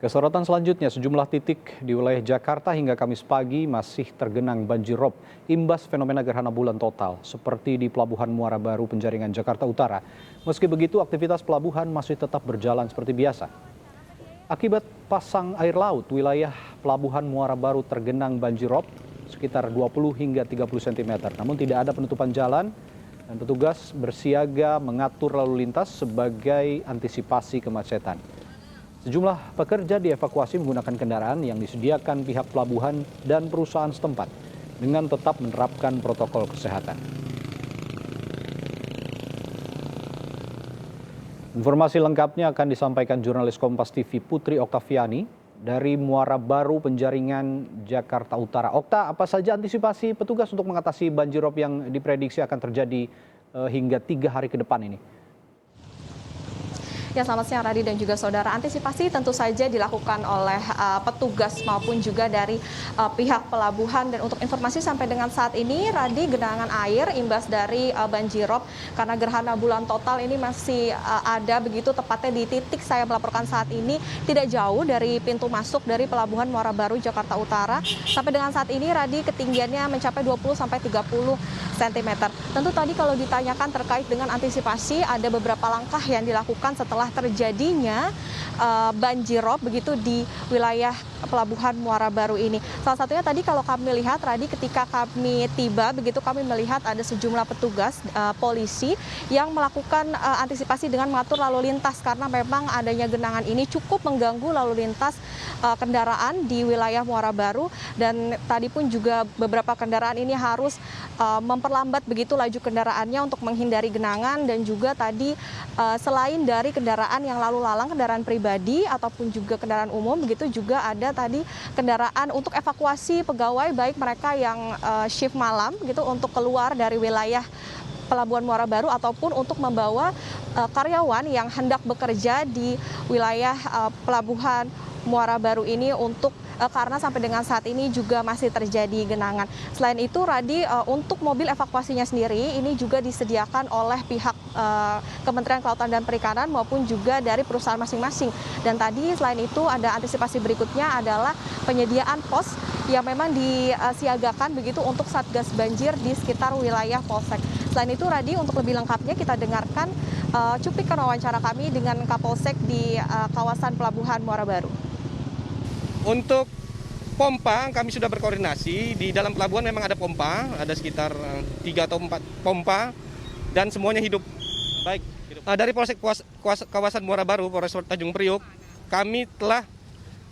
Kesorotan selanjutnya, sejumlah titik di wilayah Jakarta hingga Kamis pagi masih tergenang banjir rob imbas fenomena gerhana bulan total seperti di Pelabuhan Muara Baru Penjaringan Jakarta Utara. Meski begitu, aktivitas pelabuhan masih tetap berjalan seperti biasa. Akibat pasang air laut, wilayah Pelabuhan Muara Baru tergenang banjir rob sekitar 20 hingga 30 cm. Namun tidak ada penutupan jalan dan petugas bersiaga mengatur lalu lintas sebagai antisipasi kemacetan. Sejumlah pekerja dievakuasi menggunakan kendaraan yang disediakan pihak pelabuhan dan perusahaan setempat dengan tetap menerapkan protokol kesehatan. Informasi lengkapnya akan disampaikan jurnalis Kompas TV Putri Oktaviani dari Muara Baru Penjaringan Jakarta Utara. Okta, apa saja antisipasi petugas untuk mengatasi banjir rob yang diprediksi akan terjadi hingga 3 hari ke depan ini? Ya, selamat siang Radi dan juga saudara. Antisipasi tentu saja dilakukan oleh petugas maupun juga dari pihak pelabuhan. Dan untuk informasi sampai dengan saat ini, Radi, genangan air imbas dari banjirop karena gerhana bulan total ini masih ada begitu, tepatnya di titik saya melaporkan saat ini tidak jauh dari pintu masuk dari Pelabuhan Muara Baru Jakarta Utara. Sampai dengan saat ini, Radi, ketinggiannya mencapai 20-30 cm. Tentu tadi kalau ditanyakan terkait dengan antisipasi, ada beberapa langkah yang dilakukan setelah terjadinya banjirop begitu di wilayah Pelabuhan Muara Baru ini. Salah satunya tadi kalau kami lihat, Radi, ketika kami tiba begitu kami melihat ada sejumlah petugas polisi yang melakukan antisipasi dengan mengatur lalu lintas karena memang adanya genangan ini cukup mengganggu lalu lintas kendaraan di wilayah Muara Baru, dan tadi pun juga beberapa kendaraan ini harus memperlambat begitu laju kendaraannya untuk menghindari genangan, dan juga tadi selain dari kendaraan yang lalu lalang, kendaraan pribadi ataupun juga kendaraan umum begitu, juga ada tadi kendaraan untuk evakuasi pegawai baik mereka yang shift malam gitu untuk keluar dari wilayah Pelabuhan Muara Baru ataupun untuk membawa karyawan yang hendak bekerja di wilayah Pelabuhan Muara Baru ini untuk karena sampai dengan saat ini juga masih terjadi genangan. Selain itu, Radi, untuk mobil evakuasinya sendiri ini juga disediakan oleh pihak Kementerian Kelautan dan Perikanan maupun juga dari perusahaan masing-masing. Dan tadi selain itu ada antisipasi berikutnya adalah penyediaan pos yang memang disiagakan begitu untuk satgas banjir di sekitar wilayah Polsek. Selain itu, Radi, untuk lebih lengkapnya kita dengarkan cuplikan wawancara kami dengan Kapolsek di kawasan Pelabuhan Muara Baru. Untuk pompa, kami sudah berkoordinasi. Di dalam pelabuhan memang ada pompa, ada sekitar 3 atau 4 pompa, dan semuanya hidup. Baik. Dari Polsek kawasan Muara Baru, Polres Tanjung Priok, kami telah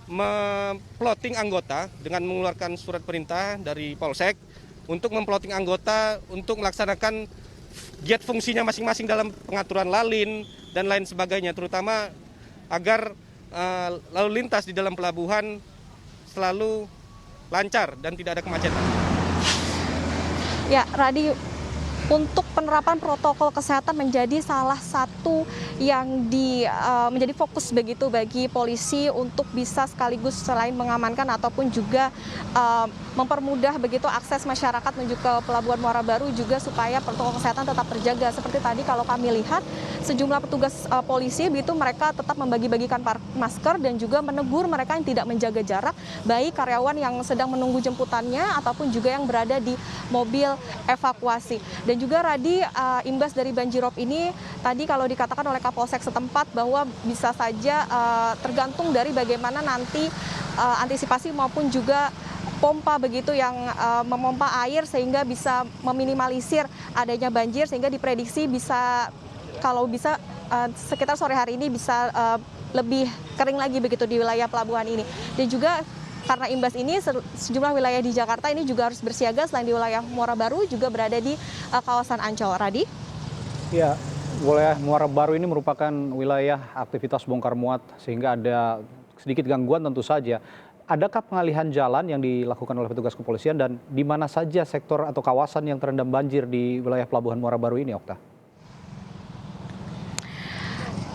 memploting anggota dengan mengeluarkan surat perintah dari Polsek untuk memploting anggota untuk melaksanakan giat fungsinya masing-masing dalam pengaturan lalin dan lain sebagainya, terutama agar lalu lintas di dalam pelabuhan selalu lancar dan tidak ada kemacetan. Ya, Radi, untuk penerapan protokol kesehatan menjadi salah satu yang menjadi fokus begitu bagi polisi untuk bisa sekaligus selain mengamankan ataupun juga mempermudah begitu akses masyarakat menuju ke Pelabuhan Muara Baru, juga supaya protokol kesehatan tetap terjaga. Seperti tadi kalau kami lihat sejumlah petugas polisi begitu mereka tetap membagi-bagikan masker dan juga menegur mereka yang tidak menjaga jarak, baik karyawan yang sedang menunggu jemputannya ataupun juga yang berada di mobil evakuasi. Dan juga, Radi, imbas dari banjirop ini tadi kalau dikatakan oleh Kapolsek setempat bahwa bisa saja tergantung dari bagaimana nanti antisipasi maupun juga pompa begitu yang memompa air sehingga bisa meminimalisir adanya banjir, sehingga diprediksi bisa kalau bisa sekitar sore hari ini bisa lebih kering lagi begitu di wilayah pelabuhan ini. Dan juga karena imbas ini sejumlah wilayah di Jakarta ini juga harus bersiaga, selain di wilayah Muara Baru juga berada di kawasan Ancol. Radi? Ya, wilayah Muara Baru ini merupakan wilayah aktivitas bongkar muat sehingga ada sedikit gangguan tentu saja. Adakah pengalihan jalan yang dilakukan oleh petugas kepolisian dan di mana saja sektor atau kawasan yang terendam banjir di wilayah Pelabuhan Muara Baru ini, Okta?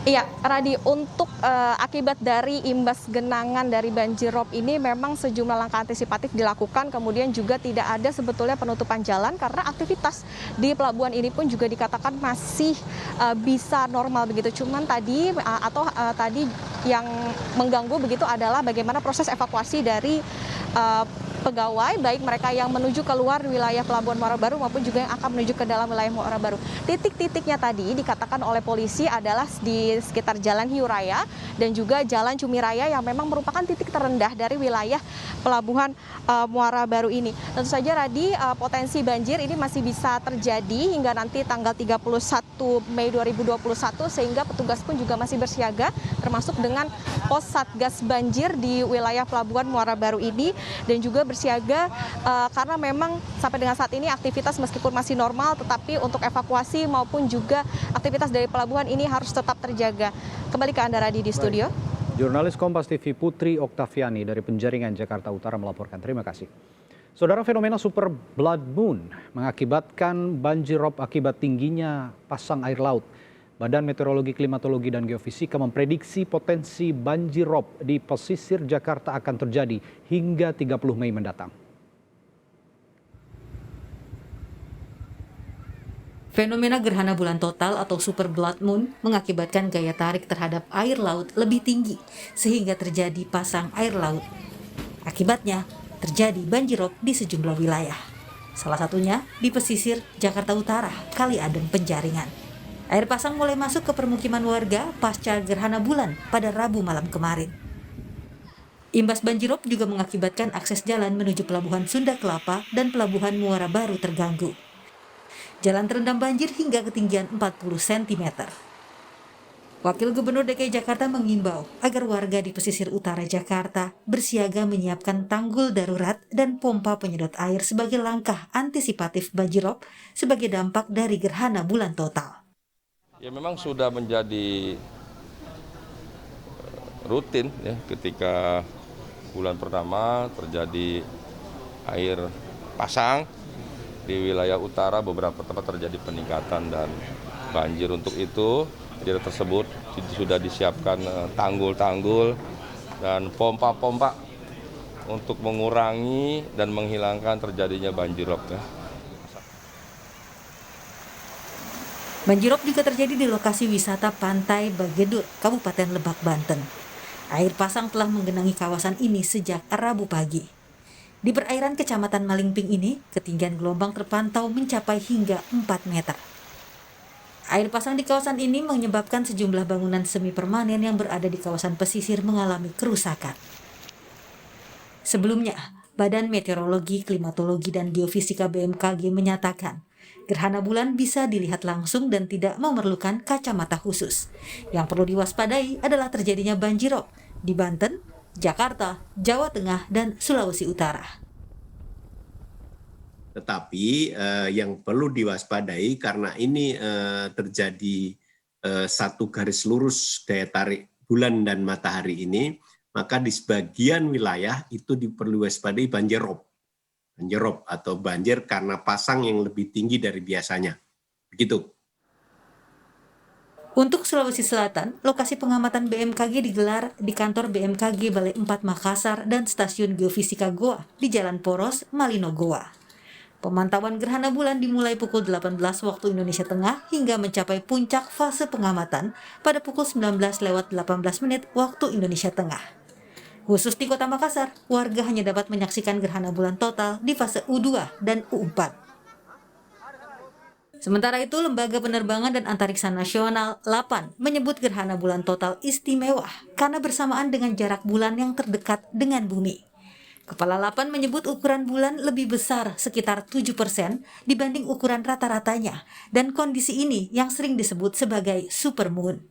Iya, Radi, untuk akibat dari imbas genangan dari banjir rob ini memang sejumlah langkah antisipatif dilakukan, kemudian juga tidak ada sebetulnya penutupan jalan karena aktivitas di pelabuhan ini pun juga dikatakan masih bisa normal begitu. Cuman tadi yang mengganggu begitu adalah bagaimana proses evakuasi dari pegawai, baik mereka yang menuju keluar wilayah Pelabuhan Muara Baru maupun juga yang akan menuju ke dalam wilayah Muara Baru. Titik-titiknya tadi dikatakan oleh polisi adalah di sekitar Jalan Hiu Raya dan juga Jalan Cumi Raya yang memang merupakan titik terendah dari wilayah Pelabuhan Muara Baru ini. Tentu saja Radi, potensi banjir ini masih bisa terjadi hingga nanti tanggal 31 Mei 2021 sehingga petugas pun juga masih bersiaga termasuk dengan pos Satgas Banjir di wilayah Pelabuhan Muara Baru ini dan juga bersiaga karena memang sampai dengan saat ini aktivitas meskipun masih normal tetapi untuk evakuasi maupun juga aktivitas dari pelabuhan ini harus tetap terjaga. Kembali ke Anda Radi di studio. Jurnalis Kompas TV Putri Oktaviani dari Penjaringan Jakarta Utara melaporkan. Terima kasih. Saudara, fenomena super blood moon mengakibatkan banjirop akibat tingginya pasang air laut. Badan Meteorologi, Klimatologi, dan Geofisika memprediksi potensi banjirop di pesisir Jakarta akan terjadi hingga 30 Mei mendatang. Fenomena gerhana bulan total atau super blood moon mengakibatkan gaya tarik terhadap air laut lebih tinggi sehingga terjadi pasang air laut. Akibatnya, terjadi banjirop di sejumlah wilayah. Salah satunya di pesisir Jakarta Utara, Kali Adem, Penjaringan. Air pasang mulai masuk ke permukiman warga pasca gerhana bulan pada Rabu malam kemarin. Imbas banjirop juga mengakibatkan akses jalan menuju Pelabuhan Sunda Kelapa dan Pelabuhan Muara Baru terganggu. Jalan terendam banjir hingga ketinggian 40 cm. Wakil Gubernur DKI Jakarta mengimbau agar warga di pesisir utara Jakarta bersiaga menyiapkan tanggul darurat dan pompa penyedot air sebagai langkah antisipatif banjirop sebagai dampak dari gerhana bulan total. Ya memang sudah menjadi rutin ya ketika bulan pertama terjadi air pasang di wilayah utara, beberapa tempat terjadi peningkatan dan banjir. Untuk itu daerah tersebut sudah disiapkan tanggul-tanggul dan pompa-pompa untuk mengurangi dan menghilangkan terjadinya banjirop ya. Banjirop juga terjadi di lokasi wisata Pantai Bagedur, Kabupaten Lebak, Banten. Air pasang telah menggenangi kawasan ini sejak Rabu pagi. Di perairan Kecamatan Malingping ini, ketinggian gelombang terpantau mencapai hingga 4 meter. Air pasang di kawasan ini menyebabkan sejumlah bangunan semi permanen yang berada di kawasan pesisir mengalami kerusakan. Sebelumnya, Badan Meteorologi, Klimatologi, dan Geofisika BMKG menyatakan, gerhana bulan bisa dilihat langsung dan tidak memerlukan kacamata khusus. Yang perlu diwaspadai adalah terjadinya banjirop di Banten, Jakarta, Jawa Tengah, dan Sulawesi Utara. Tetapi yang perlu diwaspadai karena ini terjadi satu garis lurus daya tarik bulan dan matahari ini, maka di sebagian wilayah itu diperlu waspadai banjirop atau banjir karena pasang yang lebih tinggi dari biasanya. Begitu. Untuk Sulawesi Selatan, lokasi pengamatan BMKG digelar di kantor BMKG Balai 4 Makassar dan Stasiun Geofisika Goa di Jalan Poros, Malino, Goa. Pemantauan gerhana bulan dimulai pukul 18 waktu Indonesia Tengah hingga mencapai puncak fase pengamatan pada pukul 19:18 waktu Indonesia Tengah. Khusus di Kota Makassar, warga hanya dapat menyaksikan gerhana bulan total di fase U2 dan U4. Sementara itu, Lembaga Penerbangan dan Antariksa Nasional (LAPAN) menyebut gerhana bulan total istimewa karena bersamaan dengan jarak bulan yang terdekat dengan bumi. Kepala LAPAN menyebut ukuran bulan lebih besar sekitar 7% dibanding ukuran rata-ratanya dan kondisi ini yang sering disebut sebagai supermoon.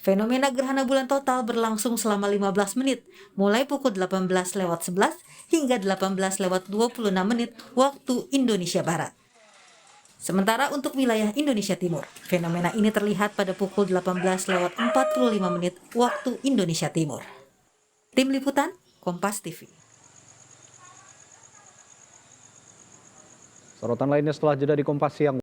Fenomena gerhana bulan total berlangsung selama 15 menit, mulai pukul 18:11 hingga 18:26 waktu Indonesia Barat. Sementara untuk wilayah Indonesia Timur, fenomena ini terlihat pada pukul 18:45 waktu Indonesia Timur. Tim Liputan, Kompas TV. Sorotan lainnya setelah jeda di Kompas Siang.